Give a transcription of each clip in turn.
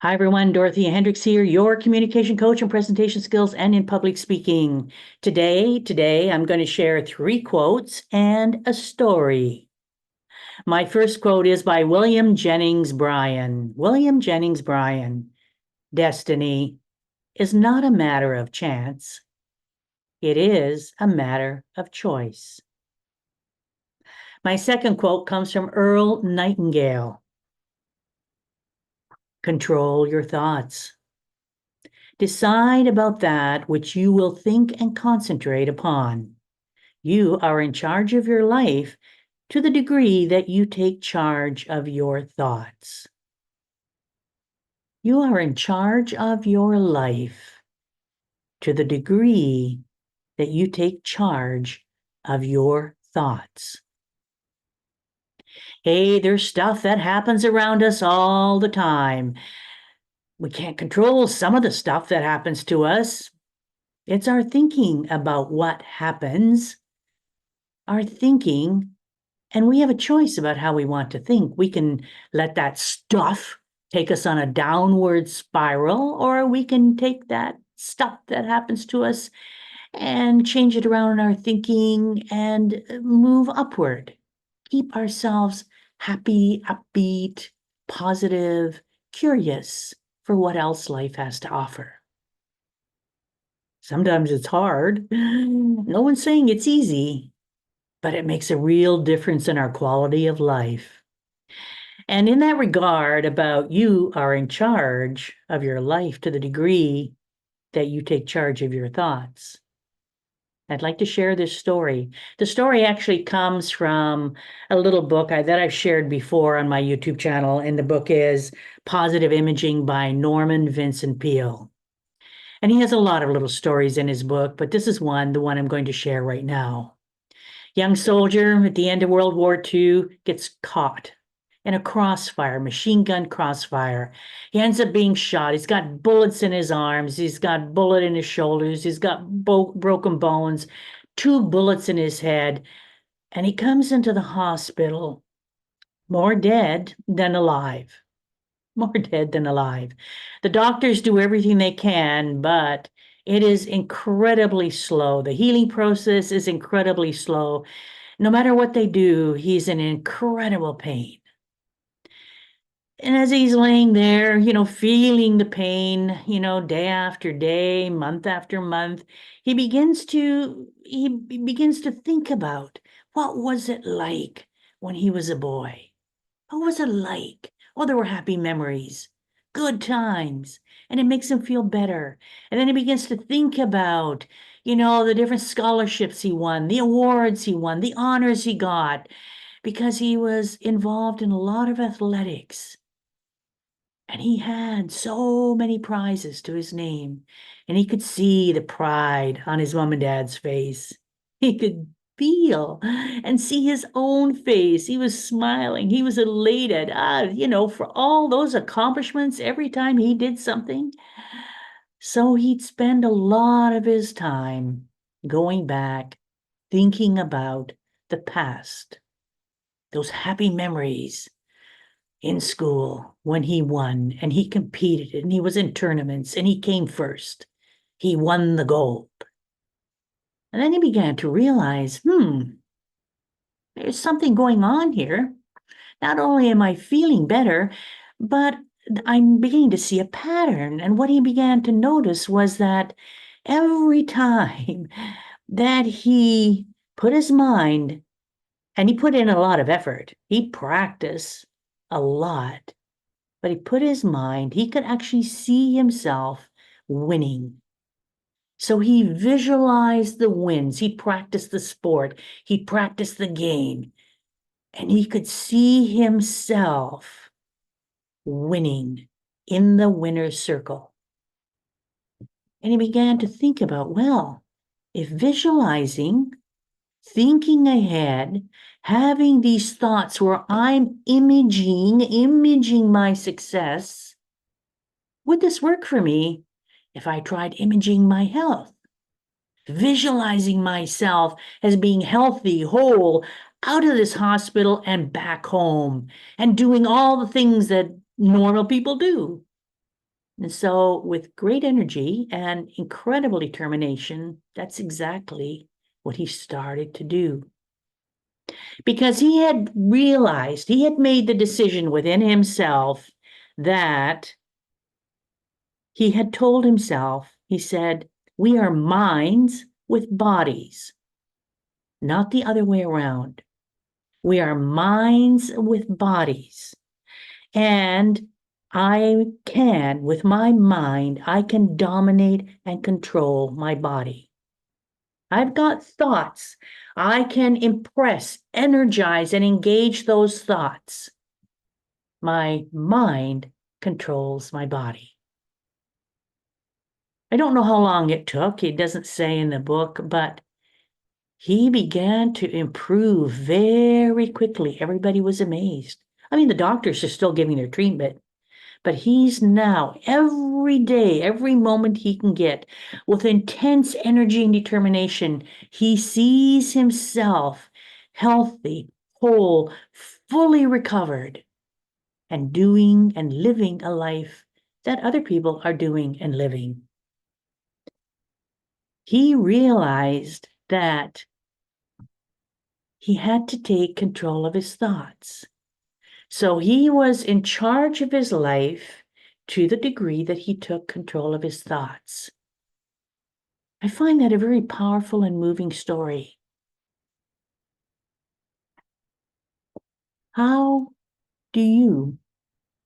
Hi, everyone. Dorothea Hendriks here, your communication coach and presentation skills and in public speaking. Today, I'm going to share 3 quotes and a story. My first quote is by William Jennings Bryan. William Jennings Bryan. Destiny is not a matter of chance. It is a matter of choice. My second quote comes from Earl Nightingale. Control your thoughts. Decide about that which you will think and concentrate upon. You are in charge of your life to the degree that you take charge of your thoughts. You are in charge of your life to the degree that you take charge of your thoughts. Hey, there's stuff that happens around us all the time. We can't control some of the stuff that happens to us. It's our thinking about what happens, our thinking, and we have a choice about how we want to think. We can let that stuff take us on a downward spiral, or we can take that stuff that happens to us and change it around in our thinking and move upward. Keep ourselves happy, upbeat, positive, curious for what else life has to offer. Sometimes it's hard. No one's saying it's easy, but it makes a real difference in our quality of life. And in that regard, about you are in charge of your life to the degree that you take charge of your thoughts. I'd like to share this story. The story actually comes from a little book that I've shared before on my YouTube channel, and the book is Positive Imaging by Norman Vincent Peale. And he has a lot of little stories in his book, but this is the one I'm going to share right now. Young soldier at the end of World War II gets caught in a crossfire, machine gun crossfire. He ends up being shot. He's got bullets in his arms. He's got bullet in his shoulders. He's got broken bones, 2 bullets in his head. And he comes into the hospital more dead than alive. More dead than alive. The doctors do everything they can, but it is incredibly slow. The healing process is incredibly slow. No matter what they do, he's in incredible pain. And as he's laying there, feeling the pain, day after day, month after month, he begins to think about what was it like when he was a boy? What was it like? Oh, there were happy memories, good times, and it makes him feel better. And then he begins to think about, the different scholarships he won, the awards he won, the honors he got, because he was involved in a lot of athletics. And he had so many prizes to his name, and he could see the pride on his mom and dad's face. He could feel and see his own face. He was smiling. He was elated, for all those accomplishments every time he did something. So he'd spend a lot of his time going back, thinking about the past, those happy memories in school when he won and he competed and he was in tournaments and he came first. He won the gold. And then he began to realize, there's something going on here. Not only am I feeling better, but I'm beginning to see a pattern. And what he began to notice was that every time that he put his mind, and he put in a lot of effort, he practiced a lot, but he put his mind, he could actually see himself winning. So he visualized the wins. He practiced the sport. He practiced the game. And he could see himself winning in the winner's circle. And he began to think about, well, if visualizing, thinking ahead, having these thoughts where I'm imaging my success, would this work for me if I tried imaging my health? Visualizing myself as being healthy, whole, out of this hospital and back home, and doing all the things that normal people do. And so, with great energy and incredible determination, that's exactly what he started to do. Because he had realized, he had made the decision within himself that he had told himself, he said, we are minds with bodies, not the other way around. We are minds with bodies. And I can, with my mind, I can dominate and control my body. I've got thoughts. I can impress, energize, and engage those thoughts. My mind controls my body. I don't know how long it took. It doesn't say in the book, but he began to improve very quickly. Everybody was amazed. I mean, the doctors are still giving their treatment, but he's now, every day, every moment he can get, with intense energy and determination, he sees himself healthy, whole, fully recovered, and doing and living a life that other people are doing and living. He realized that he had to take control of his thoughts. So he was in charge of his life to the degree that he took control of his thoughts. I find that a very powerful and moving story. How do you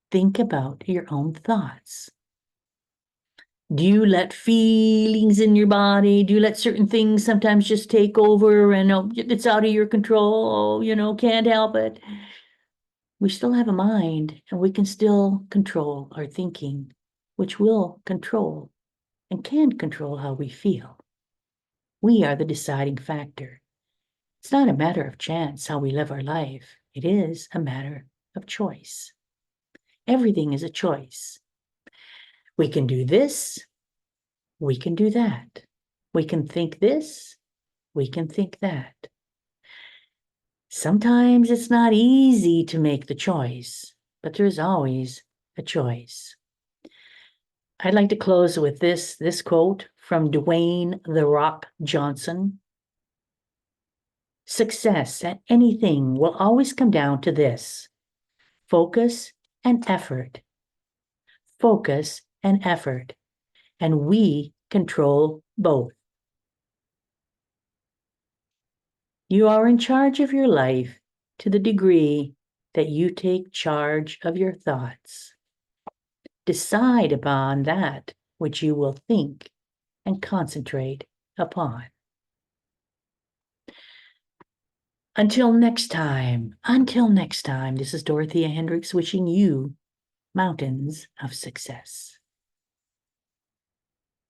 think about your own thoughts? Do you let feelings in your body? Do you let certain things sometimes just take over and it's out of your control? Can't help it. We still have a mind and we can still control our thinking, which will control and can control how we feel. We are the deciding factor. It's not a matter of chance how we live our life. It is a matter of choice. Everything is a choice. We can do this. We can do that. We can think this. We can think that. Sometimes it's not easy to make the choice, but there's always a choice. I'd like to close with this quote from Dwayne "The Rock" Johnson. Success at anything will always come down to this: focus and effort. Focus and effort. And we control both. You are in charge of your life to the degree that you take charge of your thoughts. Decide upon that which you will think and concentrate upon. Until next time, this is Dorothea Hendriks wishing you mountains of success.